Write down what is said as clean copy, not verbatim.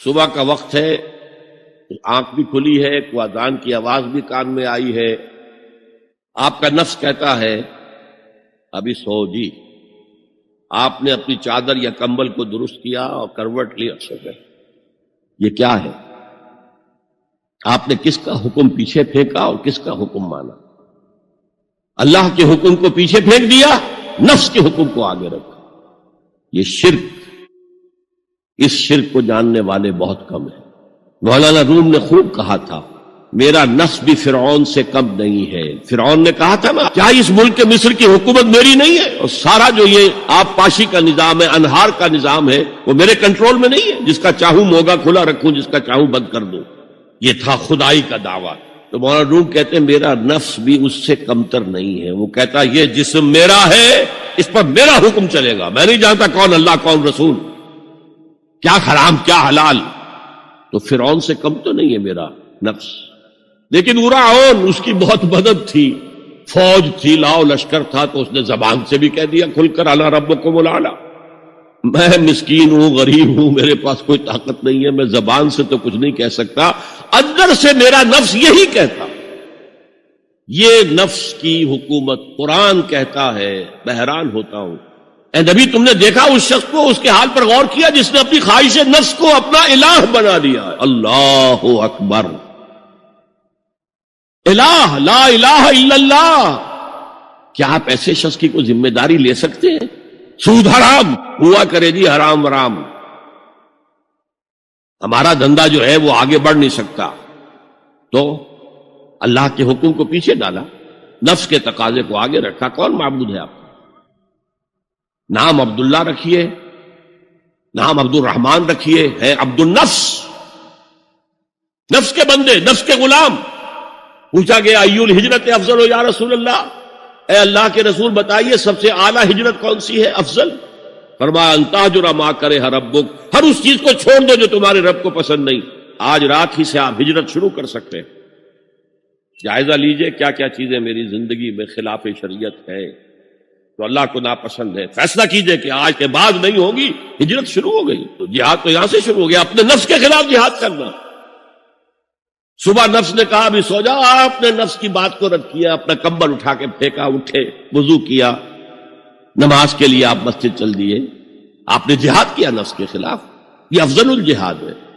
صبح کا وقت ہے، آنکھ بھی کھلی ہے، کوئی اذان کی آواز بھی کان میں آئی ہے، آپ کا نفس کہتا ہے ابھی سو جی۔ آپ نے اپنی چادر یا کمبل کو درست کیا اور کروٹ لی اور سو گئے۔ یہ کیا ہے؟ آپ نے کس کا حکم پیچھے پھینکا اور کس کا حکم مانا؟ اللہ کے حکم کو پیچھے پھینک دیا، نفس کے حکم کو آگے رکھا۔ یہ شرک، اس شرک کو جاننے والے بہت کم ہیں۔ مولانا روم نے خوب کہا تھا، میرا نفس بھی فرعون سے کم نہیں ہے۔ فرعون نے کہا تھا نا، کیا اس ملک کے مصر کی حکومت میری نہیں ہے؟ اور سارا جو یہ آب پاشی کا نظام ہے، انہار کا نظام ہے، وہ میرے کنٹرول میں نہیں ہے؟ جس کا چاہوں موگا کھلا رکھوں، جس کا چاہوں بند کر دوں۔ یہ تھا خدائی کا دعویٰ۔ تو مولانا روم کہتے ہیں میرا نفس بھی اس سے کمتر نہیں ہے۔ وہ کہتا یہ جسم میرا ہے، اس پر میرا حکم چلے گا، میں نہیں جانتا کون اللہ کون رسول، کیا حرام کیا حلال۔ تو فرعون سے کم تو نہیں ہے میرا نفس۔ لیکن فرعون، اس کی بہت مدد تھی، فوج تھی، لاؤ لشکر تھا، تو اس نے زبان سے بھی کہہ دیا کھل کر الا ربکم الاعلی۔ میں مسکین ہوں، غریب ہوں، میرے پاس کوئی طاقت نہیں ہے، میں زبان سے تو کچھ نہیں کہہ سکتا، اندر سے میرا نفس یہی کہتا۔ یہ نفس کی حکومت قرآن کہتا ہے۔ میں حیران ہوتا ہوں، اے نبی تم نے دیکھا اس شخص کو، اس کے حال پر غور کیا جس نے اپنی خواہش نفس کو اپنا الہ بنا دیا ہے؟ اللہ اکبر، الہ، لا الہ الا اللہ۔ کیا آپ ایسے شخص کی کوئی ذمہ داری لے سکتے ہیں؟ سود حرام ہوا کرے جی، حرام ورام، ہمارا دھندا جو ہے وہ آگے بڑھ نہیں سکتا۔ تو اللہ کے حکم کو پیچھے ڈالا، نفس کے تقاضے کو آگے رکھا۔ کون معبود ہے آپ کا؟ نام عبداللہ رکھیے، نام عبد الرحمن رکھیے، ہے عبد النفس، نفس کے بندے، نفس کے غلام۔ پوچھا گیا ایو الہجرت افضل ہو یا رسول اللہ، اے اللہ کے رسول بتائیے سب سے اعلیٰ ہجرت کون سی ہے، افضل؟ فرمایا ان تہجر ما کرہ ربک، ہر اس چیز کو چھوڑ دو جو تمہارے رب کو پسند نہیں۔ آج رات ہی سے آپ ہجرت شروع کر سکتے ہیں۔ جائزہ لیجئے کیا کیا چیزیں میری زندگی میں خلاف شریعت ہے، تو اللہ کو ناپسند ہے، فیصلہ کیجئے کہ آج کے بعد نہیں ہوگی۔ ہجرت شروع ہو گئی تو جہاد تو یہاں سے شروع ہو گیا، اپنے نفس کے خلاف جہاد کرنا۔ صبح نفس نے کہا ابھی سو جاؤ، آپ نے نفس کی بات کو رد کیا، اپنا کمبل اٹھا کے پھینکا، اٹھے، وضو کیا، نماز کے لیے آپ مسجد چل دیے، آپ نے جہاد کیا نفس کے خلاف۔ یہ افضل الجہاد ہے۔